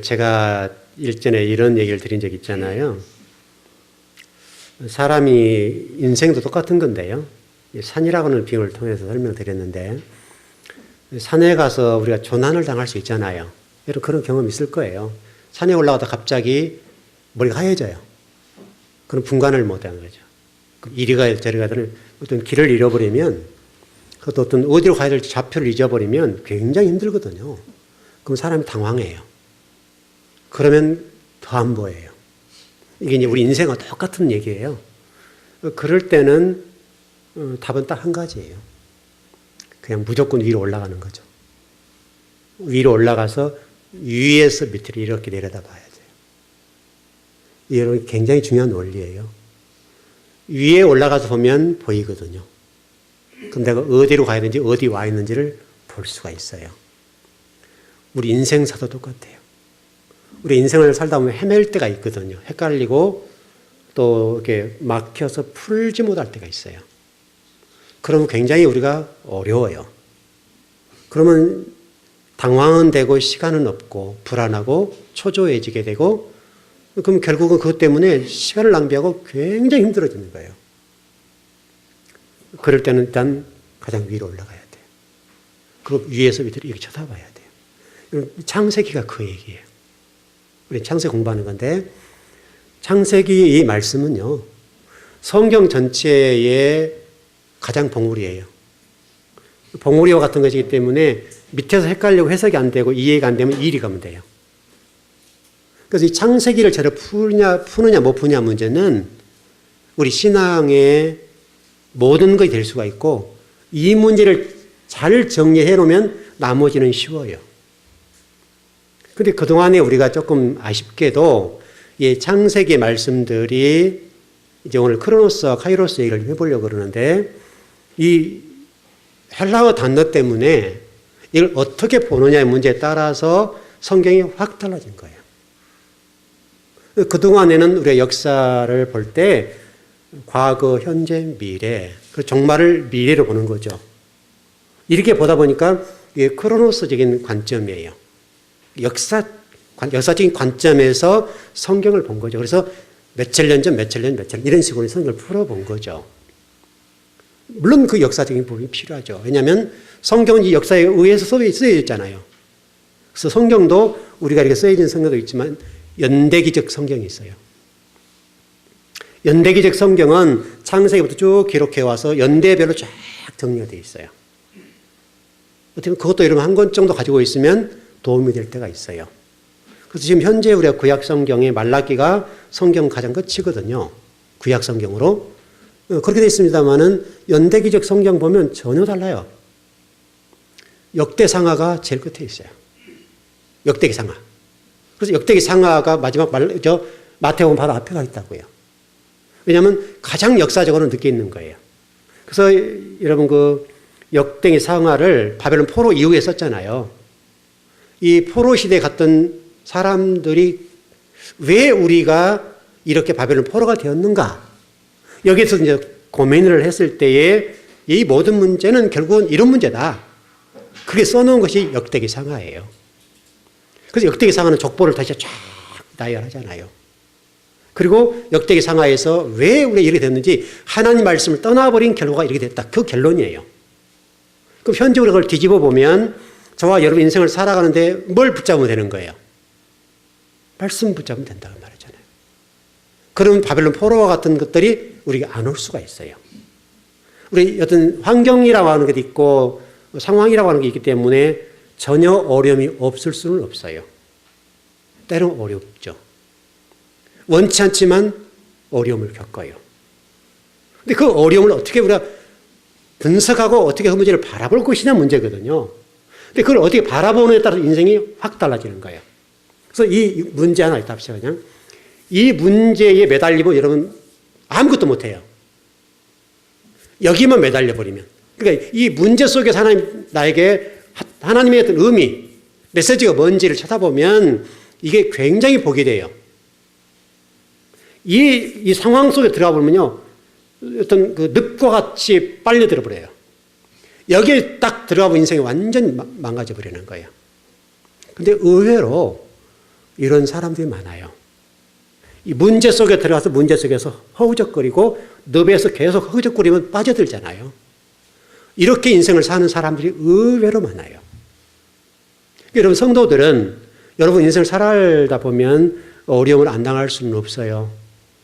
제가 일전에 이런 얘기를 드린 적 있잖아요. 사람이 인생도 똑같은 건데요. 산이라고 하는 비유를 통해서 설명드렸는데, 산에 가서 우리가 조난을 당할 수 있잖아요. 여러분 그런 경험 있을 거예요. 산에 올라가다 갑자기 머리가 하얘져요. 그럼 분간을 못하는 거죠. 이리 가야 저리 가든 어떤 길을 잃어버리면, 그것도 어떤 어디로 가야 될지 좌표를 잊어버리면 굉장히 힘들거든요. 그럼 사람이 당황해요. 그러면 더 안 보여요. 이게 이제 우리 인생과 똑같은 얘기예요. 그럴 때는 답은 딱 한 가지예요. 그냥 무조건 위로 올라가는 거죠. 위로 올라가서 위에서 밑으로 이렇게 내려다봐야 돼요. 여러분 굉장히 중요한 원리예요. 위에 올라가서 보면 보이거든요. 그럼 내가 어디로 가야 되는지 어디 와 있는지를 볼 수가 있어요. 우리 인생사도 똑같아요. 우리 인생을 살다 보면 헤맬 때가 있거든요. 헷갈리고 또 이렇게 막혀서 풀지 못할 때가 있어요. 그러면 굉장히 우리가 어려워요. 그러면 당황은 되고 시간은 없고 불안하고 초조해지게 되고, 그럼 결국은 그것 때문에 시간을 낭비하고 굉장히 힘들어지는 거예요. 그럴 때는 일단 가장 위로 올라가야 돼요. 그리고 위에서 밑으로 이렇게 쳐다봐야 돼요. 창세기가 그 얘기예요. 우리 창세기 공부하는 건데, 창세기 이 말씀은요, 성경 전체의 가장 봉우리예요. 봉우리와 같은 것이기 때문에 밑에서 헷갈리고 해석이 안 되고 이해가 안 되면 이리 가면 돼요. 그래서 이 창세기를 제대로 푸느냐 못 푸느냐 문제는 우리 신앙의 모든 것이 될 수가 있고, 이 문제를 잘 정리해 놓으면 나머지는 쉬워요. 근데 그동안에 우리가 조금 아쉽게도 이 창세기의 말씀들이, 이제 오늘 크로노스와 카이로스 얘기를 해보려고 그러는데, 이 헬라어 단어 때문에 이걸 어떻게 보느냐의 문제에 따라서 성경이 확 달라진 거예요. 그동안에는 우리가 역사를 볼 때 과거, 현재, 미래, 그 종말을 미래로 보는 거죠. 이렇게 보다 보니까 이게 크로노스적인 관점이에요. 역사적인 관점에서 성경을 본 거죠. 그래서 몇천 년 전, 몇천 년, 몇천 년 이런 식으로 성경을 풀어본 거죠. 물론 그 역사적인 부분이 필요하죠. 왜냐하면 성경은 이 역사에 의해서 쓰여졌잖아요. 그래서 성경도 우리가 이렇게 쓰여진 성경도 있지만 연대기적 성경이 있어요. 연대기적 성경은 창세기부터 쭉 기록해 와서 연대별로 쫙 정리가 되어 있어요. 어떻게 보면 그것도 여러분 한 권 정도 가지고 있으면 도움이 될 때가 있어요. 그래서 지금 현재 우리가 구약 성경의 말라기가 성경 가장 끝이거든요. 구약 성경으로. 그렇게 되어 있습니다만은 연대기적 성경 보면 전혀 달라요. 역대상하가 제일 끝에 있어요. 역대기상하. 그래서 역대기상하가 마지막 마태복음 바로 앞에 가 있다고요. 왜냐하면 가장 역사적으로 늦게 있는 거예요. 그래서 여러분 그 역대기상하를 바벨론 포로 이후에 썼잖아요. 이 포로 시대에 갔던 사람들이 왜 우리가 이렇게 바벨론 포로가 되었는가? 여기서 이제 고민을 했을 때에 이 모든 문제는 결국은 이런 문제다. 그게 써놓은 것이 역대기상하예요. 그래서 역대기상하는 족보를 다시 쫙 나열하잖아요. 그리고 역대기상하에서 왜 우리가 이렇게 됐는지 하나님 말씀을 떠나버린 결과가 이렇게 됐다. 그 결론이에요. 그럼 현재 우리가 그걸 뒤집어 보면 저와 여러분 인생을 살아가는데 뭘 붙잡으면 되는 거예요? 말씀 붙잡으면 된다고 말하잖아요. 그러면 바벨론 포로와 같은 것들이 우리가 안 올 수가 있어요. 우리 어떤 환경이라고 하는 것도 있고 상황이라고 하는 게 있기 때문에 전혀 어려움이 없을 수는 없어요. 때로는 어렵죠. 원치 않지만 어려움을 겪어요. 근데 그 어려움을 어떻게 우리가 분석하고 어떻게 그 문제를 바라볼 것이냐 문제거든요. 근데 그걸 어떻게 바라보느냐에 따라서 인생이 확 달라지는 거예요. 그래서 이 문제 하나 답시다. 그냥 이 문제에 매달리면 여러분 아무것도 못해요. 여기만 매달려버리면. 그러니까 이 문제 속에서 나에게 하나님의 어떤 의미, 메시지가 뭔지를 찾아보면 이게 굉장히 복이 돼요. 이 상황 속에 들어가 보면요, 어떤 그 늪과 같이 빨려들어 버려요. 여기에 딱 들어가 보면 인생이 완전히 망가져 버리는 거예요. 근데 의외로 이런 사람들이 많아요. 이 문제 속에 들어가서 문제 속에서 허우적거리고 늪에서 계속 허우적거리면 빠져들잖아요. 이렇게 인생을 사는 사람들이 의외로 많아요. 여러분 성도들은 여러분 인생을 살아다 보면 어려움을 안 당할 수는 없어요.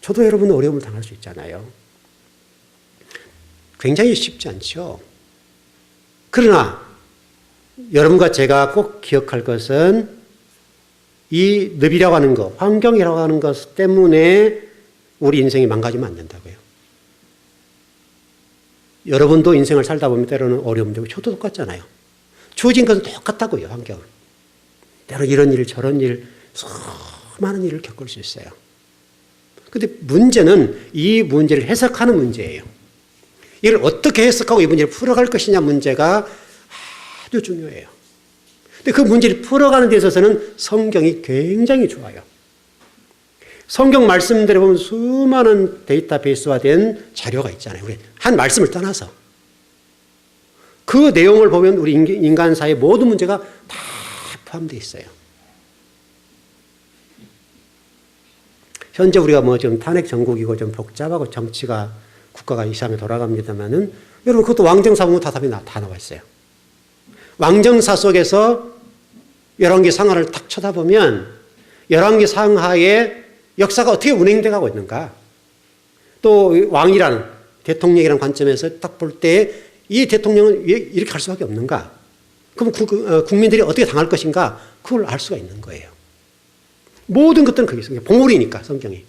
저도 여러분은 어려움을 당할 수 있잖아요. 굉장히 쉽지 않죠. 그러나 여러분과 제가 꼭 기억할 것은 이 늪이라고 하는 것, 환경이라고 하는 것 때문에 우리 인생이 망가지면 안 된다고요. 여러분도 인생을 살다 보면 때로는 어려움도 있고 저도 똑같잖아요. 주어진 것은 똑같다고요, 환경은. 때로 이런 일, 저런 일, 수많은 일을 겪을 수 있어요. 그런데 문제는 이 문제를 해석하는 문제예요. 이걸 어떻게 해석하고 이 문제를 풀어갈 것이냐 문제가 아주 중요해요. 근데 그 문제를 풀어가는 데 있어서는 성경이 굉장히 좋아요. 성경 말씀들에 보면 수많은 데이터베이스화된 자료가 있잖아요. 우리 한 말씀을 떠나서. 그 내용을 보면 우리 인간사의 모든 문제가 다 포함되어 있어요. 현재 우리가 뭐 좀 탄핵 정국이고 좀 복잡하고 정치가 국가가 이상하게 돌아갑니다만은 여러분 그것도 왕정사 보면 다 답이 다 나와 있어요. 왕정사 속에서 열왕기 상하를 딱 쳐다보면 열왕기 상하의 역사가 어떻게 운행돼 가고 있는가. 또 왕이라는 대통령이라는 관점에서 딱 볼 때 이 대통령은 왜 이렇게 할 수밖에 없는가. 그럼 국민들이 어떻게 당할 것인가. 그걸 알 수가 있는 거예요. 모든 것들은 거기 있습니다. 봉우리니까 성경이.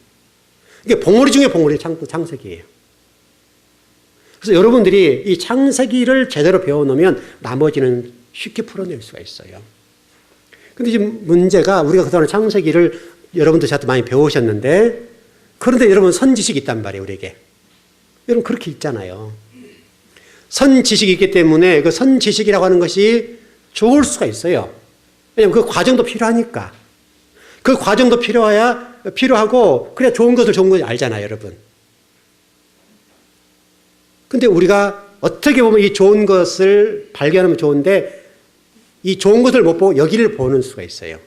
이게 봉우리 중에 봉우리 창세기예요. 그래서 여러분들이 이 창세기를 제대로 배워놓으면 나머지는 쉽게 풀어낼 수가 있어요. 근데 지금 문제가 우리가 그동안 창세기를 여러분도 저한테 많이 배우셨는데 그런데 여러분 선지식이 있단 말이에요, 우리에게. 여러분 그렇게 있잖아요. 선지식이 있기 때문에 그 선지식이라고 하는 것이 좋을 수가 있어요. 왜냐하면 그 과정도 필요하니까. 그 과정도 필요하고 그래야 좋은 것을 알잖아요, 여러분. 근데 우리가 어떻게 보면 이 좋은 것을 발견하면 좋은데 이 좋은 것을 못 보고 여기를 보는 수가 있어요.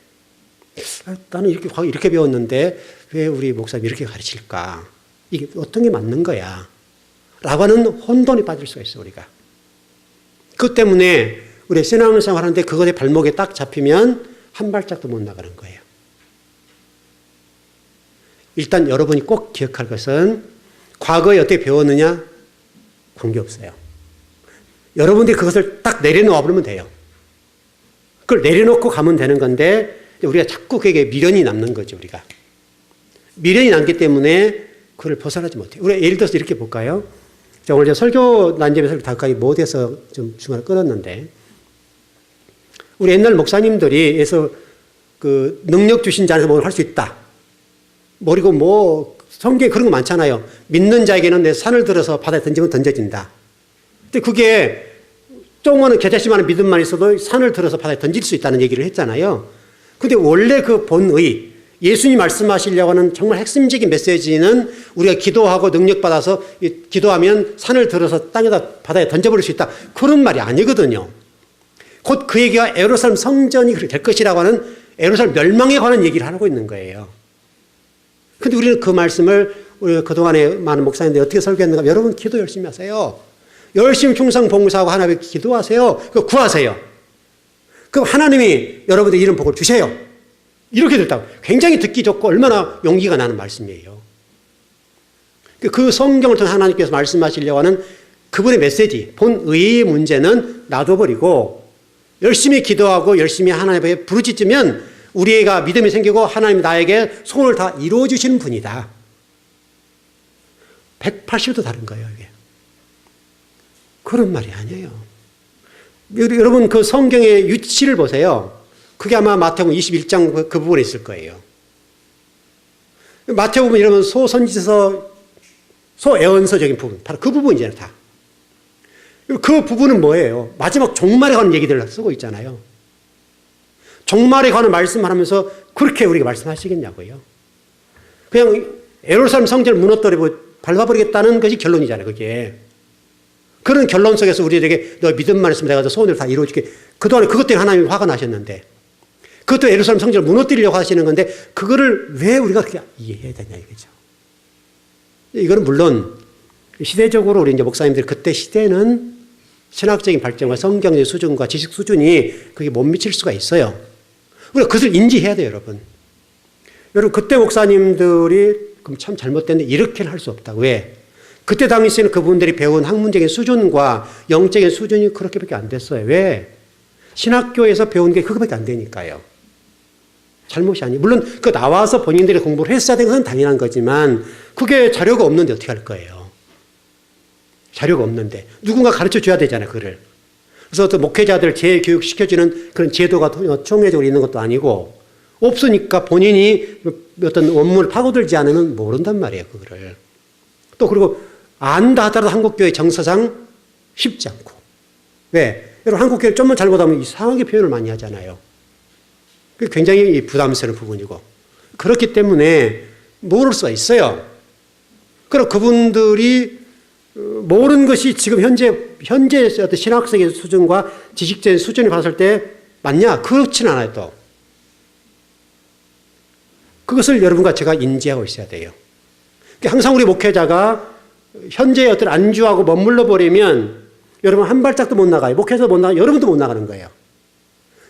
나는 이렇게 배웠는데 왜 우리 목사님이 이렇게 가르칠까? 이게 어떤 게 맞는 거야? 라고 하는 혼돈에 빠질 수가 있어요, 우리가. 그것 때문에 우리 신앙생활 하는데 그것의 발목에 딱 잡히면 한 발짝도 못 나가는 거예요. 일단 여러분이 꼭 기억할 것은 과거에 어떻게 배웠느냐? 관계없어요. 여러분들이 그것을 딱 내려놓아 버리면 돼요. 그걸 내려놓고 가면 되는 건데 우리가 자꾸 그게 미련이 남는 거죠, 우리가. 미련이 남기 때문에 그걸 벗어나지 못해요. 우리 예를 들어서 이렇게 볼까요? 자, 오늘 설교 난점에서 다까지 못해서 좀 중간에 끊었는데 우리 옛날 목사님들이 해서 그 능력 주신 자에서 뭘 할 수 있다. 그리고 뭐 성경에 그런 거 많잖아요. 믿는 자에게는 내 산을 들어서 바다에 던지면 던져진다. 근데 그게 조그마한 겨자씨만한 믿음만 있어도 산을 들어서 바다에 던질 수 있다는 얘기를 했잖아요. 근데 원래 그 본의 예수님 말씀하시려고 하는 정말 핵심적인 메시지는 우리가 기도하고 능력받아서 기도하면 산을 들어서 땅에다 바다에 던져버릴 수 있다. 그런 말이 아니거든요. 곧 그 얘기가 예루살렘 성전이 그렇게 될 것이라고 하는 예루살렘 멸망에 관한 얘기를 하고 있는 거예요. 근데 우리는 그 말씀을 우리 그동안에 많은 목사님들이 어떻게 설교했는가. 여러분 기도 열심히 하세요. 열심히 충성 봉사하고 하나님께 기도하세요. 그거 구하세요. 그럼 하나님이 여러분들 이런 복을 주세요. 이렇게 됐다고. 굉장히 듣기 좋고 얼마나 용기가 나는 말씀이에요. 그 성경을 통해 하나님께서 말씀하시려고 하는 그분의 메시지, 본의의 문제는 놔둬버리고 열심히 기도하고 열심히 하나님 앞에 부르짖으면 우리가 믿음이 생기고 하나님이 나에게 소원을 다 이루어주시는 분이다. 180도 다른 거예요, 이게. 그런 말이 아니에요. 여러분 그 성경의 위치를 보세요. 그게 아마 마태복음 21장 그 부분에 있을 거예요. 마태복음 이러면 소선지서, 소예언서적인 부분, 바로 그 부분이잖아요, 다. 그 부분은 뭐예요? 마지막 종말에 관한 얘기들을 쓰고 있잖아요. 종말에 관한 말씀을 하면서 그렇게 우리가 말씀하시겠냐고요. 그냥 예루살렘 성전을 무너뜨리고 밟아버리겠다는 것이 결론이잖아요, 그게. 그런 결론 속에서 우리에게 너 믿음만 있으면 내가 소원을 다 이루어줄게. 그동안에 그것 때문에 하나님이 화가 나셨는데 그것도 예루살렘 성전을 무너뜨리려고 하시는 건데 그거를 왜 우리가 그렇게 이해해야 되냐 이거죠. 이거는 물론 시대적으로 우리 이제 목사님들 그때 시대는 신학적인 발전과 성경의 수준과 지식 수준이 그게 못 미칠 수가 있어요. 우리가 그것을 인지해야 돼요, 여러분. 여러분 그때 목사님들이 그럼 참 잘못됐는데 이렇게는 할 수 없다. 왜? 그때 당시에는 그분들이 배운 학문적인 수준과 영적인 수준이 그렇게밖에 안 됐어요. 왜? 신학교에서 배운 게 그거밖에 안 되니까요. 잘못이 아니에요. 물론 그 나와서 본인들이 공부를 했어야 되는 건 당연한 거지만 그게 자료가 없는데 어떻게 할 거예요? 자료가 없는데 누군가 가르쳐 줘야 되잖아요. 그를. 그래서 또 목회자들 재교육시켜주는 그런 제도가 총회적으로 있는 것도 아니고 없으니까 본인이 어떤 원문을 파고들지 않으면 모른단 말이에요. 그거를. 또 그리고 안다 하더라도 한국교회 정서상 쉽지 않고. 왜? 여러분 한국교회 좀만 잘못하면 이상하게 표현을 많이 하잖아요. 그게 굉장히 부담스러운 부분이고. 그렇기 때문에 모를 수가 있어요. 그럼 그분들이 모르는 것이 지금 현재 어떤 신학적인 수준과 지식적인 수준을 봤을 때 맞냐? 그렇진 않아요, 또. 그것을 여러분과 제가 인지하고 있어야 돼요. 항상 우리 목회자가 현재의 어떤 안주하고 머물러 버리면 여러분 한 발짝도 못 나가요. 목회자도 못 나가요. 여러분도 못 나가는 거예요.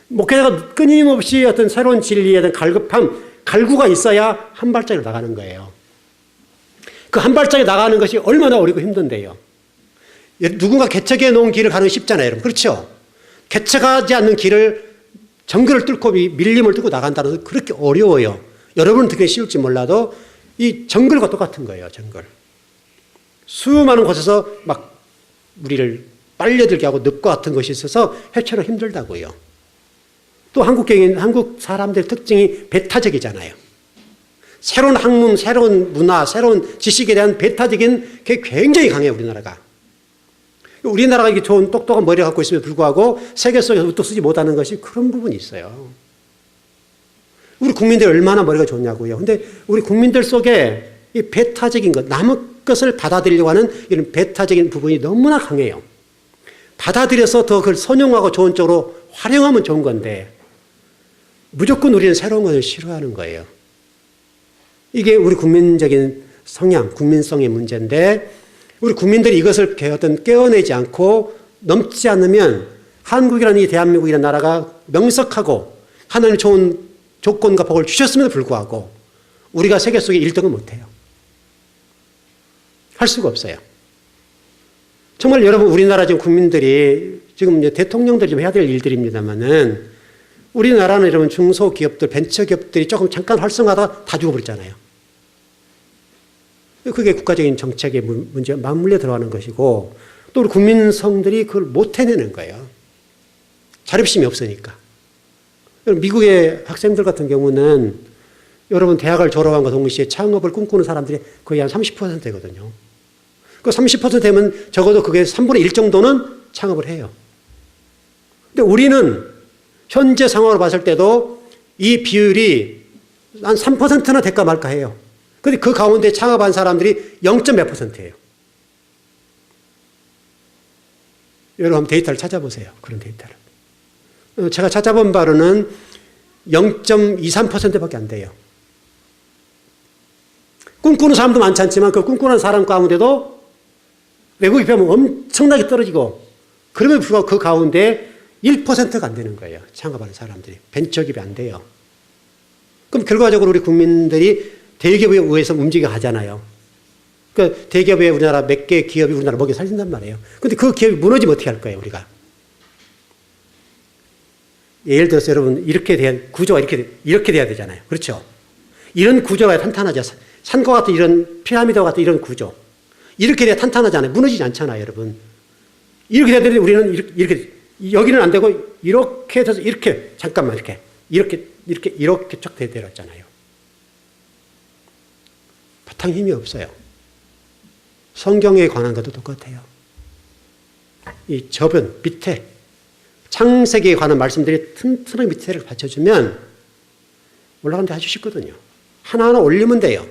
목회자가 끊임없이 어떤 새로운 진리에 대한 갈급함, 갈구가 있어야 한 발짝으로 나가는 거예요. 그 한 발짝이 나가는 것이 얼마나 어렵고 힘든데요. 누군가 개척해 놓은 길을 가는 게 쉽잖아요, 여러분. 그렇죠? 개척하지 않는 길을 정글을 뚫고 밀림을 뚫고 나간다는 것은 그렇게 어려워요. 여러분은 되게 쉬울지 몰라도 이 정글과 똑같은 거예요, 정글. 수많은 곳에서 막 우리를 빨려들게 하고 늪과 같은 것이 있어서 해체로 힘들다고요. 또 한국 사람들의 특징이 배타적이잖아요. 새로운 학문, 새로운 문화, 새로운 지식에 대한 배타적인 게 굉장히 강해요, 우리나라가. 우리나라가 이렇게 좋은 똑똑한 머리를 갖고 있음에도 불구하고 세계 속에서 우뚝 쓰지 못하는 것이 그런 부분이 있어요. 우리 국민들이 얼마나 머리가 좋냐고요. 근데 우리 국민들 속에 이 배타적인 것, 남의 것을 받아들이려고 하는 이런 배타적인 부분이 너무나 강해요. 받아들여서 더 그걸 선용하고 좋은 쪽으로 활용하면 좋은 건데 무조건 우리는 새로운 것을 싫어하는 거예요. 이게 우리 국민적인 성향, 국민성의 문제인데 우리 국민들이 이것을 어떤 깨어내지 않고 넘지 않으면 한국이라는 이 대한민국이라는 나라가 명석하고 하나님 좋은 조건과 복을 주셨음에도 불구하고 우리가 세계 속에 1등은 못해요. 할 수가 없어요. 정말 여러분 우리나라 지금 국민들이 지금 이제 대통령들이 좀 해야 될 일들입니다만은 우리나라는 여러분 중소기업들, 벤처기업들이 조금 잠깐 활성화하다가 다 죽어버렸잖아요. 그게 국가적인 정책의 문제에 맞물려 들어가는 것이고 또 우리 국민성들이 그걸 못 해내는 거예요. 자립심이 없으니까. 미국의 학생들 같은 경우는 여러분 대학을 졸업한과 동시에 창업을 꿈꾸는 사람들이 거의 한 30%거든요. 그 30% 되면 적어도 그게 3분의 1 정도는 창업을 해요. 근데 우리는 현재 상황으로 봤을 때도 이 비율이 한 3%나 될까 말까 해요. 근데 그 가운데 창업한 사람들이 0.몇 %예요. 여러분 한번 데이터를 찾아보세요. 그런 데이터를. 제가 찾아본 바로는 0.23%밖에 안 돼요. 꿈꾸는 사람도 많지 않지만 그 꿈꾸는 사람 가운데도 외국에 비하면 엄청나게 떨어지고 그럼에도 불구하고 그 가운데 1%가 안 되는 거예요. 창업하는 사람들이. 벤처기업이 안 돼요. 그럼 결과적으로 우리 국민들이 대기업에 의해서 움직여 가잖아요. 그러니까 대기업에 우리나라 몇 개 기업이 우리나라 먹여 살린단 말이에요. 근데 그 기업이 무너지면 어떻게 할 거예요, 우리가? 예를 들어서 여러분, 이렇게 대한 구조가 이렇게 돼야 되잖아요. 그렇죠? 이런 구조가 탄탄하죠. 산과 같은 이런 피라미드와 같은 이런 구조. 이렇게 돼야 탄탄하잖아요. 무너지지 않잖아요, 여러분. 이렇게 돼야 되는데 우리는 이렇게, 여기는 안 되고 이렇게 돼서 이렇게, 잠깐만 이렇게 쫙 되어있잖아요. 바탕 힘이 없어요. 성경에 관한 것도 똑같아요. 이 저변, 밑에, 창세기에 관한 말씀들이 튼튼한 밑에를 받쳐주면 올라가는데 아주 쉽거든요. 하나하나 올리면 돼요.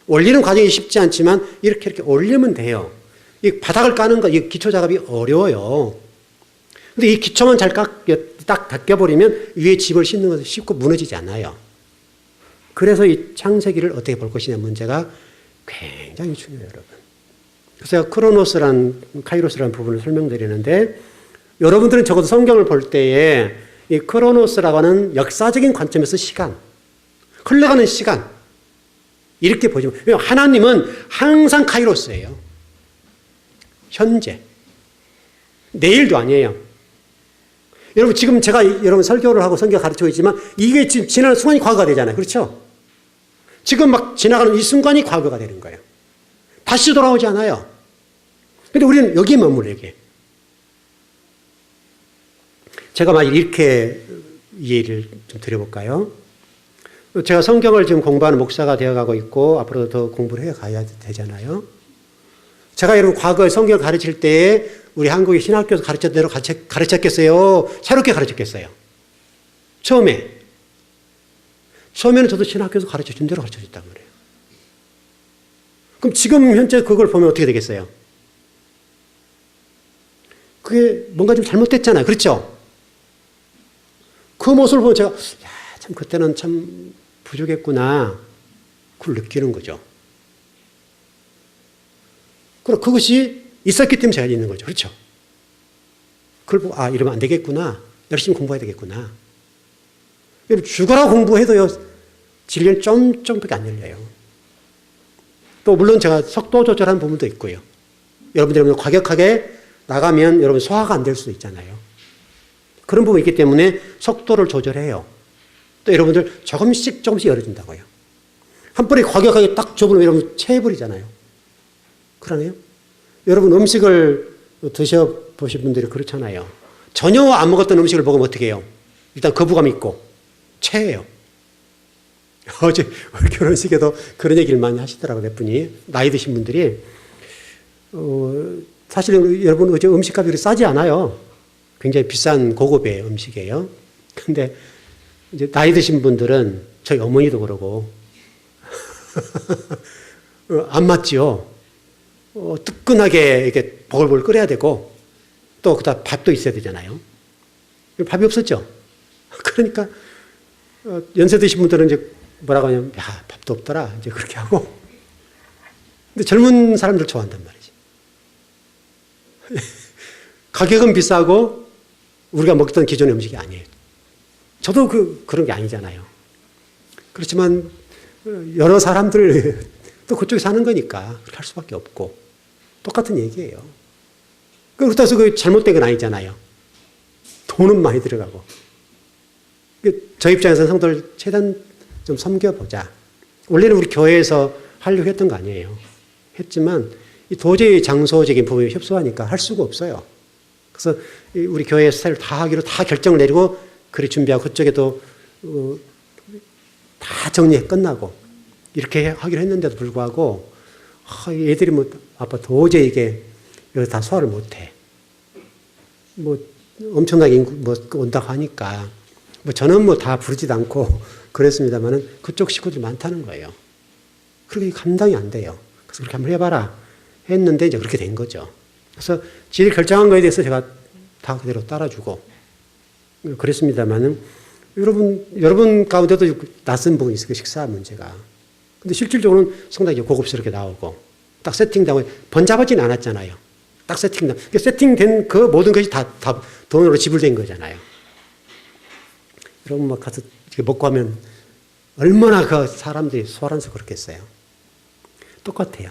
올리는 과정이 쉽지 않지만 이렇게 올리면 돼요. 이 바닥을 까는 거, 이 기초 작업이 어려워요. 근데 이 기초만 잘 딱 닫혀버리면 위에 집을 싣는 것은 쉽고 무너지지 않아요. 그래서 이 창세기를 어떻게 볼 것이냐 문제가 굉장히 중요해요, 여러분. 그래서 제가 크로노스란, 카이로스라는 부분을 설명드리는데 여러분들은 적어도 성경을 볼 때에 이 크로노스라고 하는 역사적인 관점에서 시간, 흘러가는 시간, 이렇게 보지만, 하나님은 항상 카이로스예요. 현재. 내일도 아니에요. 여러분, 지금 제가 여러분 설교를 하고 성경 가르치고 있지만 이게 지금 지나는 순간이 과거가 되잖아요. 그렇죠? 지금 막 지나가는 이 순간이 과거가 되는 거예요. 다시 돌아오지 않아요. 근데 우리는 여기에 머물러, 여기에. 제가 막 이렇게 이해를 좀 드려볼까요? 제가 성경을 지금 공부하는 목사가 되어가고 있고 앞으로도 더 공부를 해가야 되잖아요. 제가 여러분 과거에 성경을 가르칠 때에 우리 한국의 신학교에서 가르쳤던 대로 가르쳤겠어요? 새롭게 가르쳤겠어요? 처음에는 저도 신학교에서 가르쳐준 대로 가르쳐줬단 말이에요. 그럼 지금 현재 그걸 보면 어떻게 되겠어요? 그게 뭔가 좀 잘못됐잖아요. 그렇죠? 그 모습을 보면 제가 참 그때는 참 부족했구나 그걸 느끼는 거죠. 그럼 그것이 있었기 때문에 제가 있는 거죠. 그렇죠? 그걸 보고 이러면 안 되겠구나. 열심히 공부해야 되겠구나. 죽어라 공부해도요 진리는 좀밖에 안 열려요. 또 물론 제가 속도 조절하는 부분도 있고요. 여러분들 과격하게 나가면 여러분 소화가 안 될 수도 있잖아요. 그런 부분이 있기 때문에 속도를 조절해요. 또 여러분들 조금씩 열어준다고요. 한 번에 과격하게 딱 좁으면 여러분 체해버리잖아요. 그러네요. 여러분 음식을 드셔보신 분들이 그렇잖아요. 전혀 안 먹었던 음식을 먹으면 어떻게 해요? 일단 거부감 있고 체해요. 어제 결혼식에도 그런 얘기를 많이 하시더라고요. 몇 분이. 나이 드신 분들이. 사실 여러분 어제 음식값이 그렇게 싸지 않아요. 굉장히 비싼 고급의 음식이에요. 근데 이제 나이 드신 분들은 저희 어머니도 그러고 안 맞지요. 뜨끈하게 이렇게 보글보글 끓여야 되고 또 그다음 밥도 있어야 되잖아요. 밥이 없었죠. 그러니까 연세 드신 분들은 이제 뭐라고 하냐면 밥도 없더라 이제 그렇게 하고. 근데 젊은 사람들 좋아한단 말이지. 가격은 비싸고 우리가 먹던 기존의 음식이 아니에요. 저도 그런 게 아니잖아요. 그렇지만 여러 사람들 또 그쪽에 사는 거니까 그렇게 할 수밖에 없고 똑같은 얘기예요. 그렇다고 해서 그 잘못된 건 아니잖아요. 돈은 많이 들어가고. 저 입장에서는 성도를 최대한 좀 섬겨보자. 원래는 우리 교회에서 하려고 했던 거 아니에요. 했지만 도저히 장소적인 부분이 협소하니까 할 수가 없어요. 그래서 우리 교회 스타일을 다 하기로 다 결정을 내리고 그리 준비하고 그쪽에도 다 정리 끝나고 이렇게 하기로 했는데도 불구하고 애들이 아빠 도저히 이게 여기 다 소화를 못해. 엄청나게 온다고 하니까 저는 다 부르지도 않고 그랬습니다만은 그쪽 식구들이 많다는 거예요. 그렇게 감당이 안 돼요. 그래서 그렇게 한번 해봐라 했는데 이제 그렇게 된 거죠. 그래서 지들이 결정한 거에 대해서 제가 다 그대로 따라주고 그랬습니다만은 여러분 가운데도 낯선 부분이 있어요. 식사 문제가. 근데 실질적으로는 상당히 고급스럽게 나오고 딱 세팅되고 번잡하진 않았잖아요. 딱 세팅된 그 모든 것이 다 돈으로 지불된 거잖아요. 여러분 가서 먹고 하면 얼마나 그 사람들이 소란서 그렇겠어요. 똑같아요.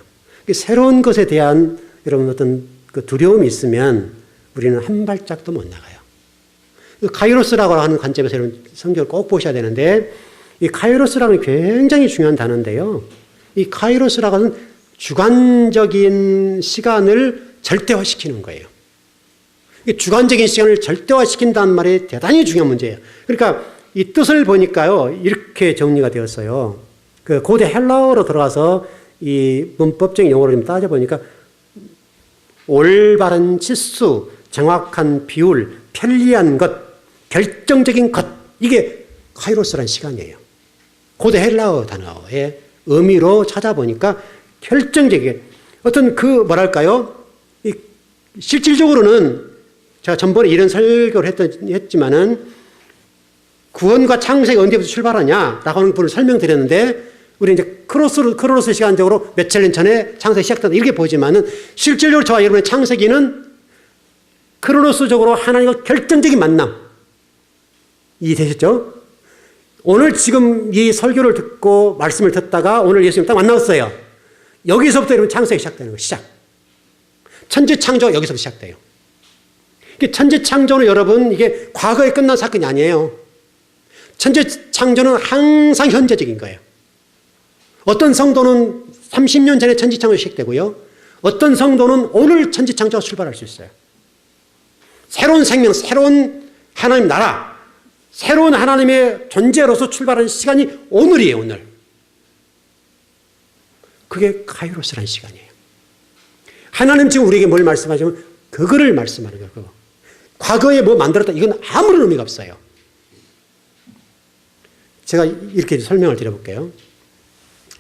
새로운 것에 대한 여러분 어떤 그 두려움이 있으면 우리는 한 발짝도 못 나가요. 카이로스라고 하는 관점에서 여러분 성경을 꼭 보셔야 되는데 이 카이로스라는 굉장히 중요한 단어인데요. 이 카이로스라고 하는 주관적인 시간을 절대화시키는 거예요. 주관적인 시간을 절대화시킨다는 말이 대단히 중요한 문제예요. 그러니까 이 뜻을 보니까요, 이렇게 정리가 되었어요. 그 고대 헬라어로 들어가서 이 문법적인 용어를 좀 따져보니까 올바른 치수, 정확한 비율, 편리한 것, 결정적인 것, 이게 카이로스라는 시간이에요. 고대 헬라어 단어의 의미로 찾아보니까 결정적이게 어떤 실질적으로는 제가 전번에 이런 설교를 했지만은 구원과 창세가 언제부터 출발하냐라고 하는 부분을 설명드렸는데 우리 이제 크로노스 시간적으로 몇천 년 전에 창세기 시작된다 이렇게 보지만은 실질적으로 저와 여러분의 창세기는 크로노스적으로 하나님과 결정적인 만남 이해되셨죠? 오늘 지금 이 설교를 듣고 말씀을 듣다가 오늘 예수님 딱 만났어요. 여기서부터 여러분 창세기 시작되는 거예요. 시작. 천지 창조가 여기서부터 시작돼요. 천지 창조는 여러분 이게 과거에 끝난 사건이 아니에요. 천지 창조는 항상 현재적인 거예요. 어떤 성도는 30년 전에 천지 창조가 시작되고요. 어떤 성도는 오늘 천지 창조가 출발할 수 있어요. 새로운 생명, 새로운 하나님 나라, 새로운 하나님의 존재로서 출발하는 시간이 오늘이에요, 오늘. 그게 카이로스라는 시간이에요. 하나님 지금 우리에게 뭘 말씀하시면 그거를 말씀하는 거예요. 그거. 과거에 뭐 만들었다 이건 아무런 의미가 없어요. 제가 이렇게 설명을 드려볼게요.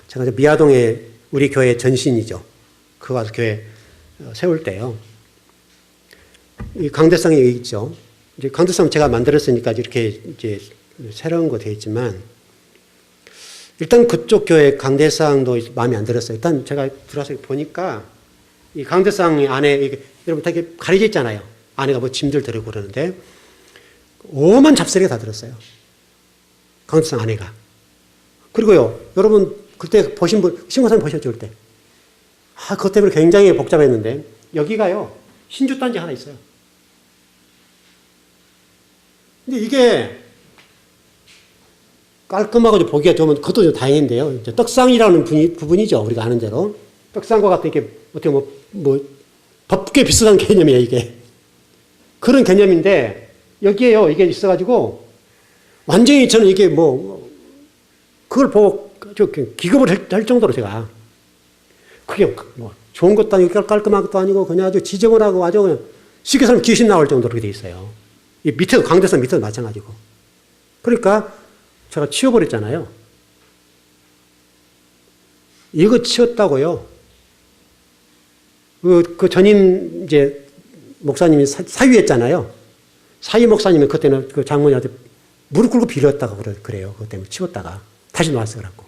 제가 미아동에 우리 교회 전신이죠. 그거 가서 교회 세울 때요. 이 강대상이 여기 있죠. 이제 강대상 제가 만들었으니까 이렇게 이제 새로운 거 되어 있지만 일단 그쪽 교회 강대상도 마음에 안 들었어요. 일단 제가 들어와서 보니까 이 강대상 안에 이게 여러분 다 이렇게 가려져 있잖아요. 안에가 뭐 짐들 들고 그러는데 오만 잡스레가 다 들었어요. 강대상 안에가. 그리고요, 여러분 그때 보신 분, 신고사님 보셨죠, 그때? 그것 때문에 굉장히 복잡했는데 여기가요, 신주단지 하나 있어요. 근데 이게 깔끔하고 보기가 좋으면 그것도 좀 다행인데요. 떡상이라는 부분이죠. 우리가 아는 대로. 떡상과 같은 이렇게 어떻게 뭐 법계 비슷한 개념이에요, 이게. 그런 개념인데 여기에요, 이게 있어가지고 완전히 저는 이게 그걸 보고 기겁을 할 정도로 제가 그게 뭐 좋은 것도 아니고 깔끔한 것도 아니고 그냥 아주 지저분하고 아주 그냥 쉽게 살면 귀신 나올 정도로 그렇게 돼 있어요. 이 밑에도 강대상 밑에도 마찬가지고. 그러니까 제가 치워버렸잖아요. 이거 치웠다고요. 그 전임 이제 목사님이 사위했잖아요. 사위 목사님이 그때는 그 장모님한테 무릎 꿇고 빌었다고 그래요. 그것 때문에 치웠다가 다시 놓았어 그래갖고.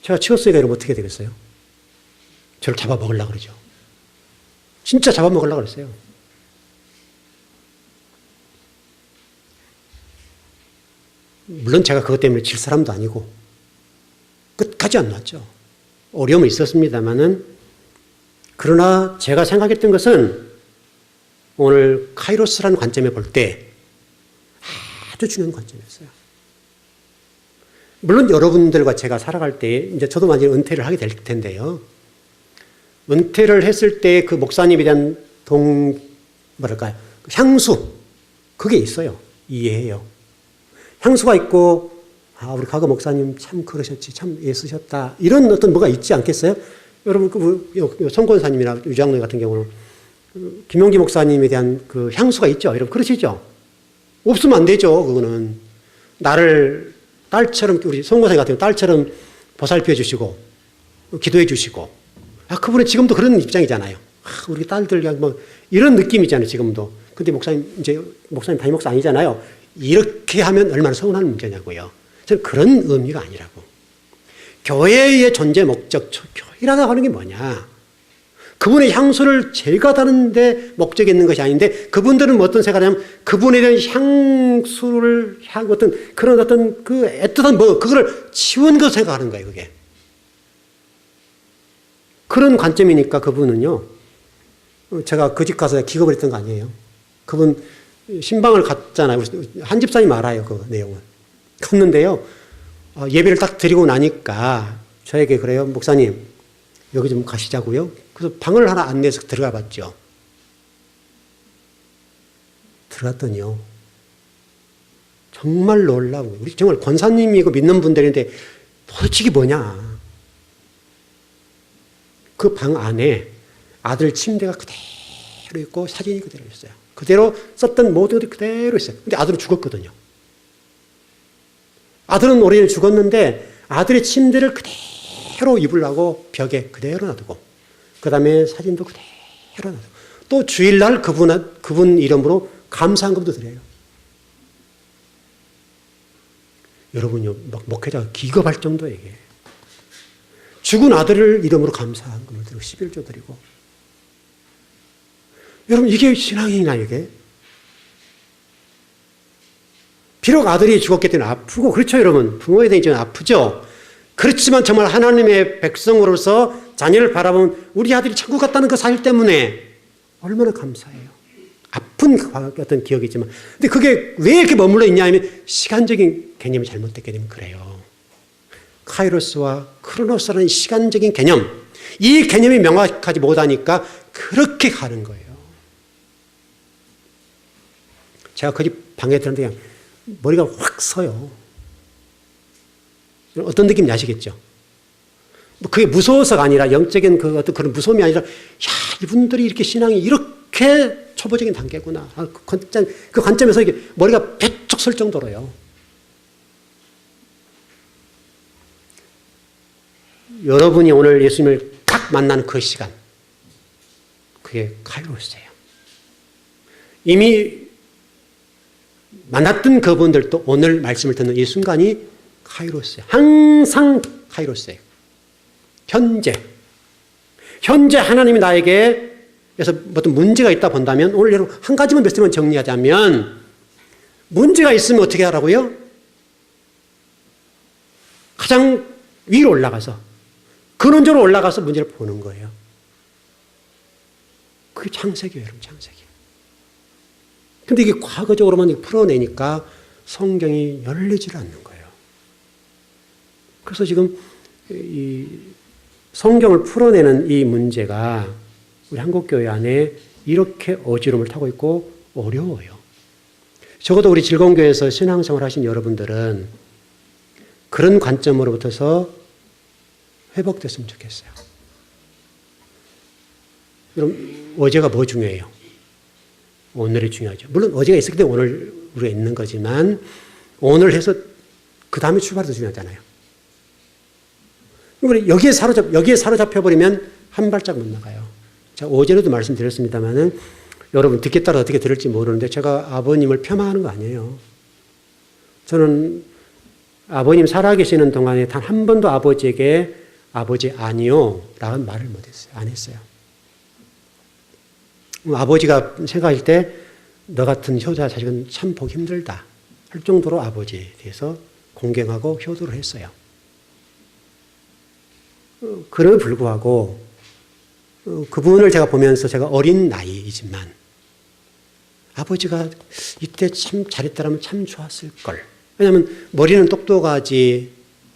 제가 치웠으니까 이러면 어떻게 되겠어요? 저를 잡아먹으려고 그러죠. 진짜 잡아먹으려고 그랬어요. 물론 제가 그것 때문에 질 사람도 아니고 끝까지 안 놨죠. 어려움은 있었습니다만은 그러나 제가 생각했던 것은 오늘 카이로스라는 관점에 볼 때 아주 중요한 관점이었어요. 물론 여러분들과 제가 살아갈 때 이제 저도 완전히 은퇴를 하게 될 텐데요. 은퇴를 했을 때 그 목사님에 대한 향수 그게 있어요. 이해해요. 향수가 있고 우리 과거 목사님 참 그러셨지, 참 애쓰셨다 이런 어떤 뭐가 있지 않겠어요? 여러분 송권사님이나 유장로님 같은 경우는 김용기 목사님에 대한 그 향수가 있죠. 여러분 그러시죠? 없으면 안 되죠. 그거는 나를 딸처럼 우리 송권사님 같은 경우 딸처럼 보살펴 주시고 기도해 주시고 그분은 지금도 그런 입장이잖아요. 우리 딸들 뭐 이런 느낌이잖아요. 지금도. 근데 목사님 담임 목사 아니잖아요. 이렇게 하면 얼마나 서운한 문제냐고요. 저는 그런 의미가 아니라고. 교회의 존재 목적, 교회라고 하는 게 뭐냐. 그분의 향수를 제가 다는데 목적이 있는 것이 아닌데 그분들은 어떤 생각을 하냐면 그분에 대한 향수를 그런 어떤 그 애틋한 그거를 치운 것 생각하는 거예요. 그게. 그런 관점이니까 그분은요. 제가 그 집 가서 기겁을 했던 거 아니에요. 그분 신방을 갔잖아요. 한 집사님 알아요. 그 내용은. 갔는데요. 예배를 딱 드리고 나니까 저에게 그래요. 목사님 여기 좀 가시자고요. 그래서 방을 하나 안내해서 들어가 봤죠. 들어갔더니요. 정말 놀라운 거예요. 우리 정말 권사님이고 믿는 분들인데 도대체 이게 뭐냐. 그 방 안에 아들 침대가 그대로 있고 사진이 그대로 있어요. 그대로 썼던 모든 것들이 그대로 있어요. 근데 아들은 죽었거든요. 아들은 올해 죽었는데 아들의 침대를 그대로 입으려고 벽에 그대로 놔두고 그 다음에 사진도 그대로 그대로 놔두고 또 주일날 그분 이름으로 감사한금도 드려요. 여러분요, 막 목회자가 기겁할 정도예요, 이게. 죽은 아들을 이름으로 감사한금을 드리고 11조 드리고. 여러분, 이게 신앙이나, 이게? 비록 아들이 죽었기 때문에 아프고, 그렇죠, 여러분? 부모에 대해 좀 아프죠? 그렇지만 정말 하나님의 백성으로서 자녀를 바라보면 우리 아들이 천국 갔다는 그 사실 때문에 얼마나 감사해요. 아픈 어떤 기억이지만. 근데 그게 왜 이렇게 머물러 있냐 하면 시간적인 개념이 잘못됐기 때문에 그래요. 카이로스와 크로노스라는 시간적인 개념, 이 개념이 명확하지 못하니까 그렇게 가는 거예요. 제가 그 집 방에 들었는데 그냥 머리가 확 서요. 어떤 느낌인지 아시겠죠? 그게 무서워서가 아니라 영적인 그 어떤 그런 무서움이 아니라, 야, 이분들이 이렇게 신앙이 이렇게 초보적인 단계구나. 그 관점에서 이게 머리가 배쩍 설 정도로요. 여러분이 오늘 예수님을 딱 만나는 그 시간, 그게 카이로스예요. 이미 만났던 그분들도 오늘 말씀을 듣는 이 순간이 카이로스예요. 항상 카이로스예요. 현재 하나님이 나에게 그래서 어떤 문제가 있다 본다면 오늘 여러분 한 가지만 말씀을 정리하자면 문제가 있으면 어떻게 하라고요? 가장 위로 올라가서 근원적으로 올라가서 문제를 보는 거예요. 그게 창세기예요, 여러분, 창세기. 근데 이게 과거적으로만 풀어내니까 성경이 열리질 않는 거예요. 그래서 지금 이 성경을 풀어내는 이 문제가 우리 한국교회 안에 이렇게 어지럼을 타고 있고 어려워요. 적어도 우리 즐거운교회에서 신앙생활 하신 여러분들은 그런 관점으로부터서 회복됐으면 좋겠어요. 그럼 어제가 뭐 중요해요? 오늘이 중요하죠. 물론 어제가 있었기 때문에 오늘 우리가 있는 거지만 오늘 해서 그 다음에 출발도 중요하잖아요. 우리 여기에 사로잡혀버리면 한 발짝 못 나가요. 제가 어제도 말씀드렸습니다만은 여러분 듣기에 따라 어떻게 들을지 모르는데 제가 아버님을 폄하하는 거 아니에요. 저는 아버님 살아계시는 동안에 단 한 번도 아버지에게 아버지 아니요 라는 말을 못했어요. 안 했어요. 아버지가 생각할 때 너 같은 효자 자식은 참 보기 힘들다 할 정도로 아버지에 대해서 공경하고 효도를 했어요. 그럼에도 불구하고 그분을 제가 보면서 제가 어린 나이이지만 아버지가 이때 참 잘했다면 참 좋았을 걸. 왜냐하면 머리는 똑똑하지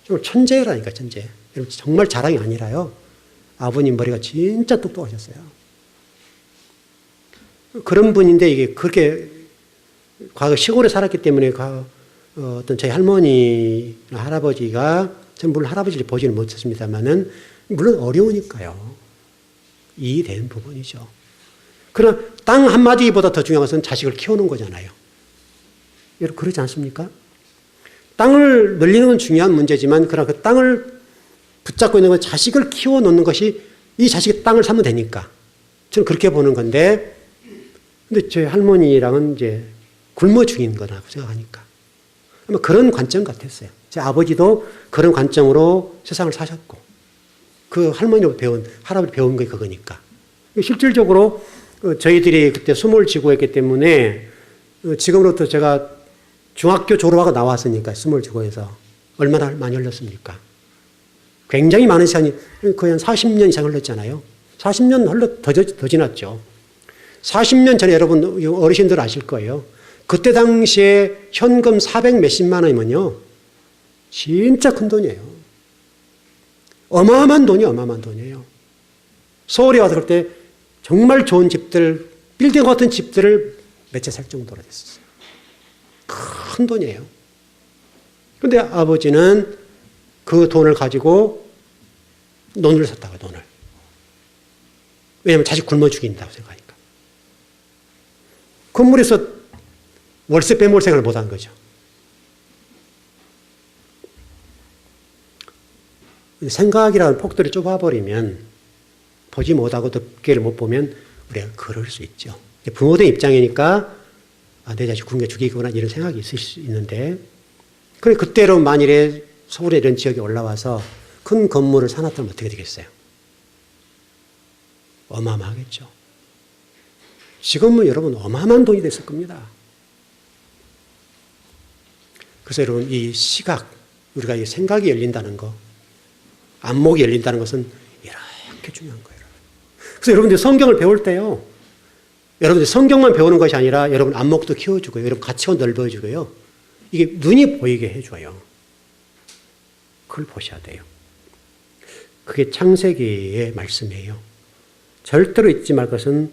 좀 천재라니까, 천재. 정말 자랑이 아니라요. 아버님 머리가 진짜 똑똑하셨어요. 그런 분인데 이게 그렇게 과거 시골에 살았기 때문에 어떤 저희 할머니나 할아버지가 저는 물론 할아버지를 보지는 못했습니다만은 물론 어려우니까요. 이해되는 부분이죠. 그러나 땅 한마디보다 더 중요한 것은 자식을 키우는 거잖아요. 여러분 그러지 않습니까? 땅을 늘리는 건 중요한 문제지만 그러나 그 땅을 붙잡고 있는 건 자식을 키워놓는 것이 이 자식이 땅을 사면 되니까 저는 그렇게 보는 건데 근데 저희 할머니랑은 이제 굶어 죽인 거라고 생각하니까 아마 그런 관점 같았어요. 제 아버지도 그런 관점으로 세상을 사셨고 그 할머니로 할아버지 배운 게 그거니까. 실질적으로 저희들이 그때 숨을 지고 했기 때문에 지금으로부터 제가 중학교 졸업하고 나왔으니까 숨을 지고 해서 얼마나 많이 흘렀습니까? 굉장히 많은 시간이 거의 한 40년 이상 흘렀잖아요. 40년 더 지났죠. 40년 전에 여러분 어르신들 아실 거예요. 그때 당시에 현금 400 몇십만 원이면요. 진짜 큰 돈이에요. 어마어마한 돈이에요. 서울에 와서 그럴 때 정말 좋은 집들, 빌딩 같은 집들을 몇 채 살 정도로 됐었어요. 큰 돈이에요. 그런데 아버지는 그 돈을 가지고 논을 샀다고, 논을. 왜냐하면 자식 굶어 죽인다고 생각하니까. 건물에서 월세 빼먹을 생각을 못한 거죠. 생각이라는 폭들이 좁아버리면 보지 못하고 덮개를 못 보면 우리가 그럴 수 있죠. 부모된 입장이니까 내 자식 굶겨 죽이거나 이런 생각이 있을 수 있는데 그래 그때로 만일에 서울에 이런 지역에 올라와서 큰 건물을 사놨다면 어떻게 되겠어요? 어마어마하겠죠. 지금은 여러분 어마어마한 돈이 됐을 겁니다. 그래서 여러분 이 시각, 우리가 이 생각이 열린다는 거, 안목이 열린다는 것은 이렇게 중요한 거예요. 그래서 여러분들 성경을 배울 때요, 여러분들 성경만 배우는 것이 아니라 여러분 안목도 키워주고요, 여러분 가치관 넓어지고요, 이게 눈이 보이게 해줘요. 그걸 보셔야 돼요. 그게 창세기의 말씀이에요. 절대로 잊지 말 것은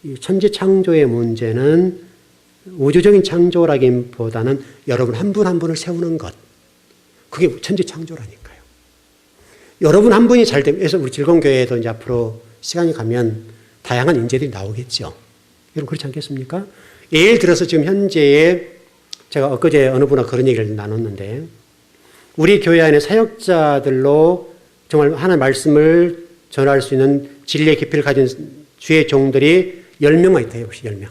이 천지 창조의 문제는 우주적인 창조라기보다는 여러분 한 분 한 분을 세우는 것. 그게 천지 창조라니까요. 여러분 한 분이 잘 되면, 그래서 우리 즐거운 교회에도 이제 앞으로 시간이 가면 다양한 인재들이 나오겠죠. 여러분 그렇지 않겠습니까? 예를 들어서 지금 현재에 제가 엊그제 어느 분과 그런 얘기를 나눴는데 우리 교회 안에 사역자들로 정말 하나님의 말씀을 전할 수 있는 진리의 깊이를 가진 주의 종들이 10명만 있다 해봅시다. 10명.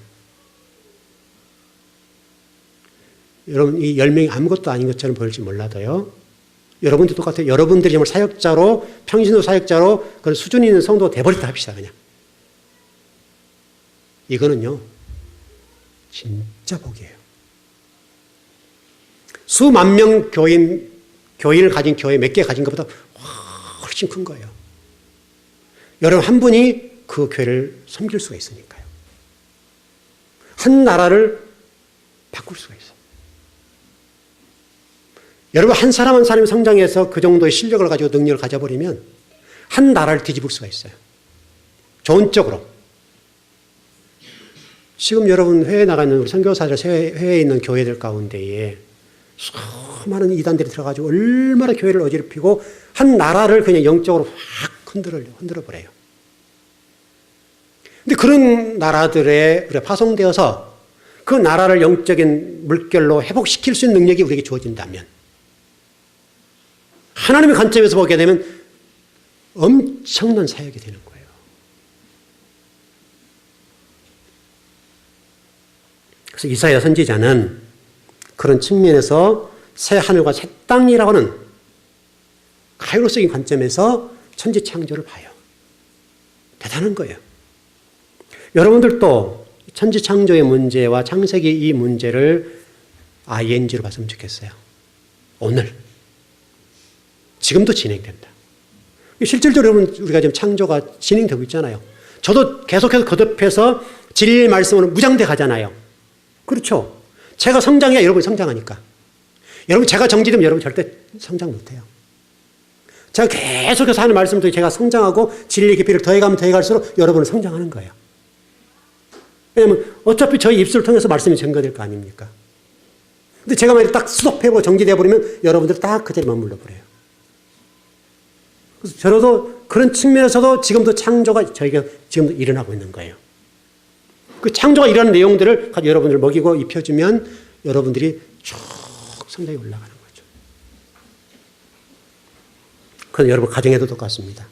여러분 이 10명이 아무것도 아닌 것처럼 보일지 몰라도요. 여러분도 똑같아요. 여러분들이 정말 사역자로 평신도 사역자로 그런 수준 있는 성도가 돼버렸다 합시다. 그냥. 이거는요. 진짜 복이에요. 수만 명 교인을 가진 교회 몇 개 가진 것보다 훨씬 큰 거예요. 여러분 한 분이 그 교회를 섬길 수가 있으니까요. 한 나라를 바꿀 수가 있어요. 여러분 한 사람 한 사람이 성장해서 그 정도의 실력을 가지고 능력을 가져버리면 한 나라를 뒤집을 수가 있어요. 좋은 쪽으로. 지금 여러분 회에 나가는 우리 선교사들 회에 있는 교회들 가운데에 수많은 이단들이 들어가지고 얼마나 교회를 어지럽히고 한 나라를 그냥 영적으로 확 흔들어버려요. 근데 그런 나라들에 우리가 파송되어서 그 나라를 영적인 물결로 회복시킬 수 있는 능력이 우리에게 주어진다면 하나님의 관점에서 보게 되면 엄청난 사역이 되는 거예요. 그래서 이사야 선지자는 그런 측면에서 새 하늘과 새 땅이라고 하는 가이로스적인 관점에서 천지 창조를 봐요. 대단한 거예요. 여러분들도 천지 창조의 문제와 창세기 이 문제를 ING로 봤으면 좋겠어요. 오늘. 지금도 진행된다. 실질적으로 여러분 우리가 지금 창조가 진행되고 있잖아요. 저도 계속해서 거듭해서 진리의 말씀으로 무장돼 가잖아요. 그렇죠. 제가 성장해야 여러분이 성장하니까. 여러분 제가 정지되면 여러분 절대 성장 못해요. 제가 계속해서 하는 말씀을 통해 제가 성장하고 진리의 깊이를 더해가면 더해갈수록 여러분은 성장하는 거예요. 왜냐하면 어차피 저희 입술을 통해서 말씀이 증거될 거 아닙니까? 근데 제가 만약에 딱 수독해보고 정지되어버리면 여러분들 딱 그 자리에 머물러 버려요. 그래서 저도 그런 측면에서도 지금도 창조가 저희가 지금도 일어나고 있는 거예요. 그 창조가 일어나는 내용들을 여러분들 먹이고 입혀주면 여러분들이 쭉 성장이 올라가는 거죠. 그건 여러분 가정에도 똑같습니다.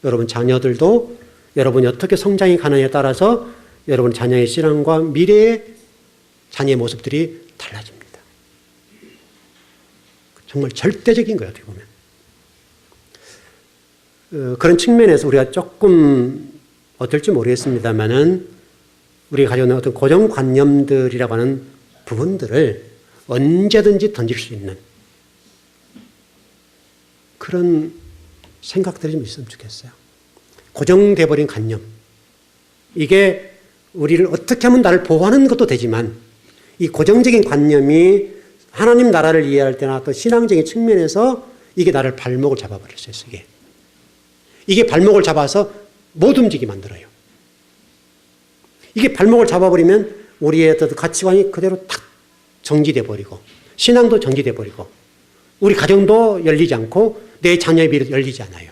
여러분 자녀들도 여러분이 어떻게 성장이 가느냐에 따라서 여러분 자녀의 신앙과 미래의 자녀의 모습들이 달라집니다. 정말 절대적인 거예요, 어떻게 보면. 그런 측면에서 우리가 조금 어떨지 모르겠습니다만은 우리가 가지고 있는 어떤 고정관념들이라고 하는 부분들을 언제든지 던질 수 있는 그런 생각들이 좀 있으면 좋겠어요. 고정돼 버린 관념. 이게 우리를 어떻게 하면 나를 보호하는 것도 되지만 이 고정적인 관념이 하나님 나라를 이해할 때나 또 신앙적인 측면에서 이게 나를 발목을 잡아버렸어요. 이게 발목을 잡아서 못 움직이게 만들어요. 이게 발목을 잡아버리면 우리의 어떤 가치관이 그대로 탁 정지돼 버리고 신앙도 정지돼 버리고 우리 가정도 열리지 않고 내 자녀의 미래도 열리지 않아요.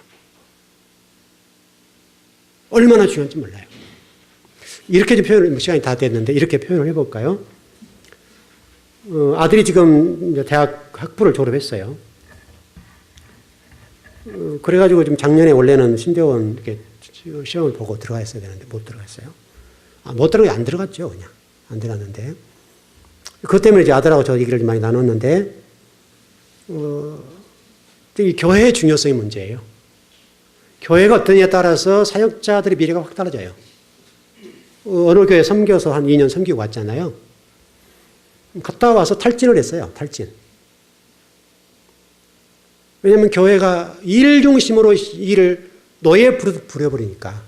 얼마나 중요한지 몰라요. 이렇게 좀 표현을, 시간이 다 됐는데 이렇게 표현을 해볼까요? 아들이 지금 대학 학부를 졸업했어요. 그래가지고 지금 작년에 원래는 신대원 이렇게 시험을 보고 들어갔어야 되는데 못 들어갔어요. 못 들어가 안 들어갔죠. 그냥 안 들어갔는데 그것 때문에 이제 아들하고 저 얘기를 많이 나눴는데 이 교회의 중요성이 문제예요. 교회가 어떠냐에 따라서 사역자들의 미래가 확 달라져요. 어느 교회 섬겨서 한 2년 섬기고 왔잖아요. 갔다 와서 탈진을 했어요. 탈진. 왜냐하면 교회가 일 중심으로 일을 노예 부려버리니까.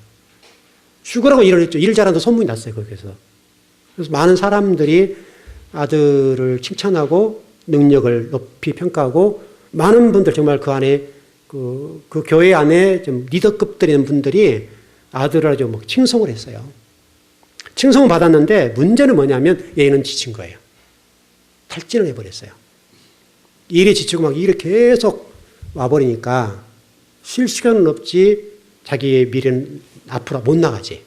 죽으라고 일을 했죠. 일 잘한다 소문이 났어요. 거기서. 그래서 많은 사람들이 아들을 칭찬하고 능력을 높이 평가하고 많은 분들 정말 그 안에 그 교회 안에 좀 리더급들인 분들이 아들을 아주 막 칭송을 했어요. 칭송을 받았는데 문제는 뭐냐면 얘는 지친 거예요. 탈진을 해버렸어요. 일이 지치고 막 일이 계속 와버리니까 쉴 시간은 없지 자기의 미래는 앞으로 못 나가지.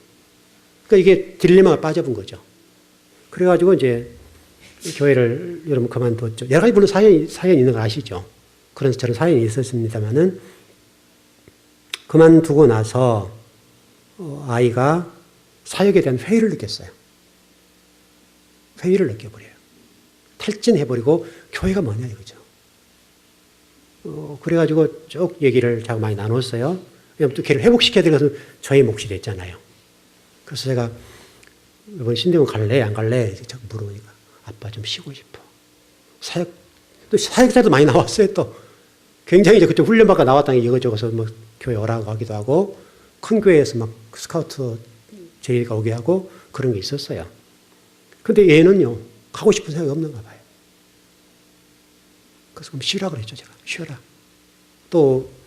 그러니까 이게 딜레마가 빠져본 거죠. 그래가지고 이제 교회를 여러분 그만뒀죠. 여러 가지 물론 사연이 있는 걸 아시죠. 그런 저런 사연이 있었습니다만은 그만두고 나서 아이가 사역에 대한 회의를 느꼈어요. 회의를 느껴버려요. 탈진해버리고 교회가 뭐냐 이거죠. 그래가지고 쭉 얘기를 제가 많이 나눴어요. 왜냐면 또 걔를 회복시켜야 되는 것은 저의 몫이 됐잖아요. 그래서 제가 이번 신대원 갈래 안 갈래 자꾸 물어보니까 아빠 좀 쉬고 싶어. 또 사역자도 많이 나왔어요. 또 굉장히 이제 그때 훈련받고 나왔다는 게 이것저것서 뭐 교회 오라고 하기도 하고 큰 교회에서 막 스카우트 제의가 오게 하고 그런 게 있었어요. 근데 얘는요 가고 싶은 생각이 없는가 봐요. 그래서 그럼 쉬라 그랬죠 제가. 쉬어라. 또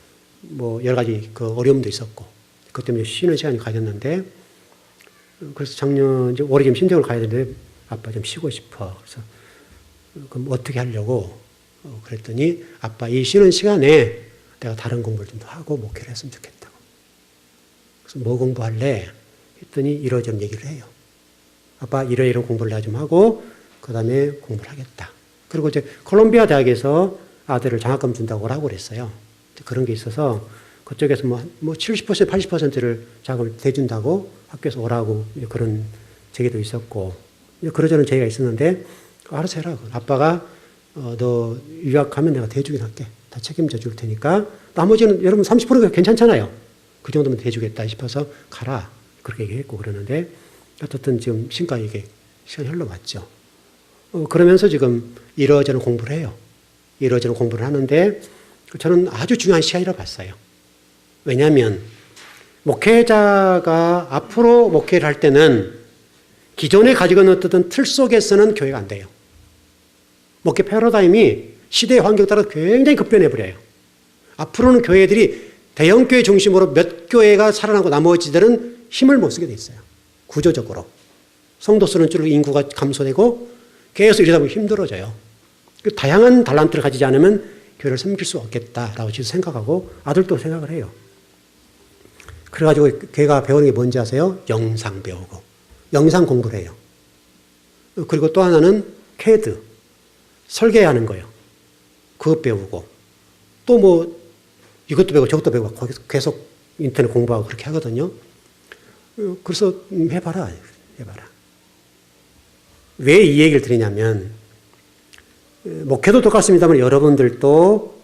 뭐 여러 가지 그 어려움도 있었고 그것 때문에 쉬는 시간이 가졌는데 그래서 작년 이제 올해 좀 신대원을 가야 되는데 아빠 좀 쉬고 싶어. 그래서 그럼 어떻게 하려고 그랬더니 아빠 이 쉬는 시간에 내가 다른 공부를 좀 더 하고 목회를 했으면 좋겠다고. 그래서 뭐 공부할래? 했더니 이러저런 얘기를 해요. 아빠 이러이러한 공부를 내가 좀 하고 그 다음에 공부를 하겠다. 그리고 이제 콜롬비아 대학에서 아들을 장학금 준다고 오라고 그랬어요. 그런 게 있어서 그쪽에서 뭐 70%, 80%를 자금을 대준다고 학교에서 오라고 그런 제기도 있었고 그러저런 제기가 있었는데 알아서 해라. 아빠가 너 유학하면 내가 대주긴 할게. 다 책임져 줄 테니까 나머지는 여러분 30%가 괜찮잖아요. 그 정도면 대주겠다 싶어서 가라. 그렇게 얘기했고 그러는데 어떻든 지금 신과 이게 시간이 흘러왔죠. 그러면서 지금 이러저런 공부를 해요. 이러저런 공부를 하는데 저는 아주 중요한 시간이라고 봤어요. 왜냐하면 목회자가 앞으로 목회를 할 때는 기존에 가지고 있는 어떤 틀 속에서는 교회가 안 돼요. 목회 패러다임이 시대의 환경에 따라 굉장히 급변해버려요. 앞으로는 교회들이 대형교회 중심으로 몇 교회가 살아나고 나머지들은 힘을 못 쓰게 돼 있어요. 구조적으로. 성도 수는 줄로 인구가 감소되고 계속 이러다 보면 힘들어져요. 다양한 달란트를 가지지 않으면 교회를 섬길 수 없겠다라고 지금 생각하고 아들도 생각을 해요. 그래가지고 걔가 배우는 게 뭔지 아세요? 영상 배우고 영상 공부를 해요. 그리고 또 하나는 CAD 설계하는 거예요. 그것 배우고 또 뭐 이것도 배우고 저것도 배우고 거기서 계속 인터넷 공부하고 그렇게 하거든요. 그래서 해봐라. 왜 이 얘기를 드리냐면 목회도 똑같습니다만 여러분들도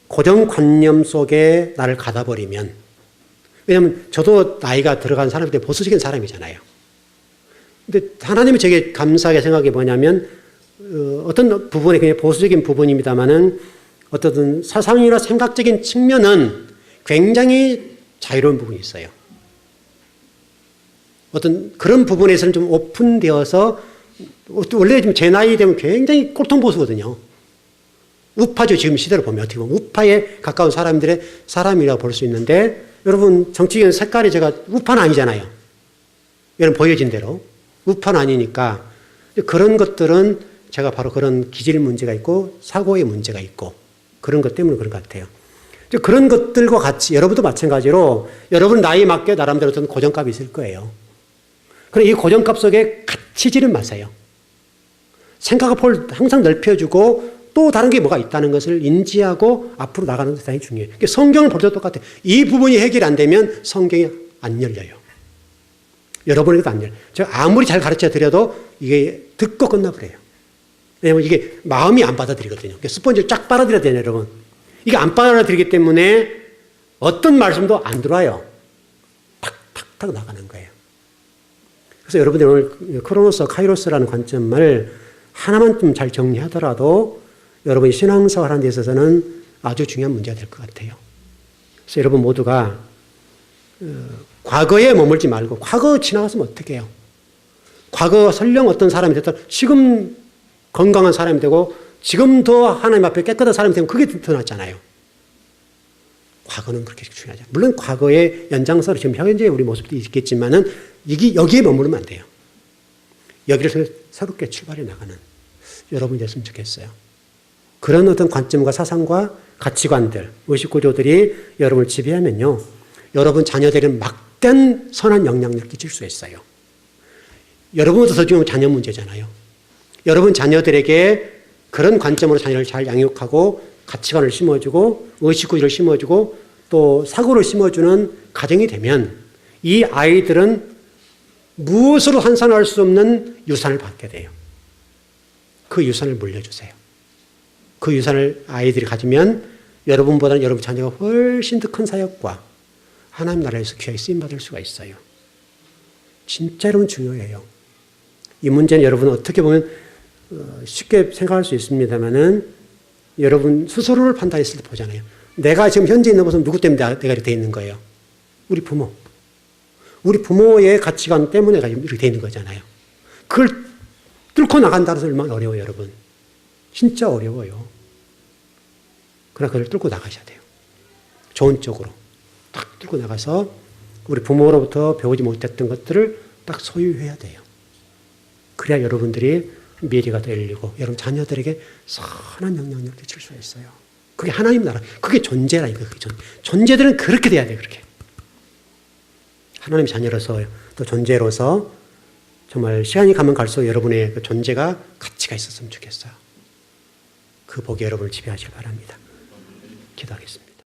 고정관념 속에 나를 가다 버리면 왜냐하면 저도 나이가 들어간 사람인데 보수적인 사람이잖아요. 근데 하나님이 제게 감사하게 생각이 뭐냐면 어떤 부분에 그냥 보수적인 부분입니다만은 어떤 사상이나 생각적인 측면은 굉장히 자유로운 부분이 있어요. 어떤 그런 부분에서는 좀 오픈되어서 원래 지금 제 나이 되면 굉장히 꼴통보수거든요. 우파죠. 지금 시대를 보면 어떻게 보면 우파에 가까운 사람들의 사람이라고 볼 수 있는데 여러분 정치적인 색깔이 제가 우파는 아니잖아요. 여러분 보여진 대로 우파는 아니니까 그런 것들은 제가 바로 그런 기질 문제가 있고 사고의 문제가 있고 그런 것 때문에 그런 것 같아요. 그런 것들과 같이 여러분도 마찬가지로 여러분 나이에 맞게 나름대로 어떤 고정값이 있을 거예요. 그럼 이 고정값 속에 갇히지는 마세요. 생각의 폭을 항상 넓혀주고 또 다른 게 뭐가 있다는 것을 인지하고 앞으로 나가는 게 대단히 중요해요. 그러니까 성경을 볼 때도 똑같아요. 이 부분이 해결이 안 되면 성경이 안 열려요. 여러분에게도 안 열려요. 제가 아무리 잘 가르쳐 드려도 이게 듣고 끝나버려요. 왜냐면 이게 마음이 안 받아들이거든요. 스펀지를 쫙 빨아들여야 되잖아요, 여러분. 이게 안 빨아들이기 때문에 어떤 말씀도 안 들어와요. 탁탁탁 나가는 거예요. 그래서 여러분들 오늘 크로노스, 카이로스라는 관점을 하나만 좀 잘 정리하더라도 여러분이 신앙생활 하는 데 있어서는 아주 중요한 문제가 될 것 같아요. 그래서 여러분 모두가 과거에 머물지 말고 과거 지나갔으면 어떻게 해요? 과거 설령 어떤 사람이 됐다 지금 건강한 사람이 되고 지금 더 하나님 앞에 깨끗한 사람이 되면 그게 더 낫잖아요. 과거는 그렇게 중요하죠. 물론 과거의 연장선으로 지금 현재 우리 모습도 있겠지만은 여기에 머무르면 안 돼요. 여기를 새롭게 출발해 나가는 여러분이 됐으면 좋겠어요. 그런 어떤 관점과 사상과 가치관들, 의식구조들이 여러분을 지배하면요. 여러분 자녀들은 막대한 선한 영향력을 끼칠 수 있어요. 여러분보다 더 중요한 자녀 문제잖아요. 여러분 자녀들에게 그런 관점으로 자녀를 잘 양육하고 가치관을 심어주고 의식구조를 심어주고 또 사고를 심어주는 가정이 되면 이 아이들은 무엇으로 환산할 수 없는 유산을 받게 돼요. 그 유산을 물려주세요. 그 유산을 아이들이 가지면 여러분보다는 여러분 자녀가 훨씬 더 큰 사역과 하나님 나라에서 귀하게 쓰임받을 수가 있어요. 진짜 여러분 중요해요. 이 문제는 여러분 어떻게 보면 쉽게 생각할 수 있습니다만은 여러분 스스로를 판단했을 때 보잖아요. 내가 지금 현재 있는 것은 누구 때문에 내가 이렇게 돼 있는 거예요? 우리 부모. 우리 부모의 가치관 때문에 이렇게 돼 있는 거잖아요. 그걸 뚫고 나간다는 것은 얼마나 어려워요, 여러분. 진짜 어려워요. 그러나 그걸 뚫고 나가셔야 돼요. 좋은 쪽으로. 딱 뚫고 나가서 우리 부모로부터 배우지 못했던 것들을 딱 소유해야 돼요. 그래야 여러분들이 미래가 더 열리고 여러분 자녀들에게 선한 영향력을 끼칠 수 있어요. 그게 하나님 나라. 그게 존재라니까요. 존재들은 그렇게 돼야 돼요. 그렇게. 하나님 자녀로서 또 존재로서 정말 시간이 가면 갈수록 여러분의 그 존재가 가치가 있었으면 좋겠어요. 그 복이 여러분을 지배하시길 바랍니다. 기도하겠습니다.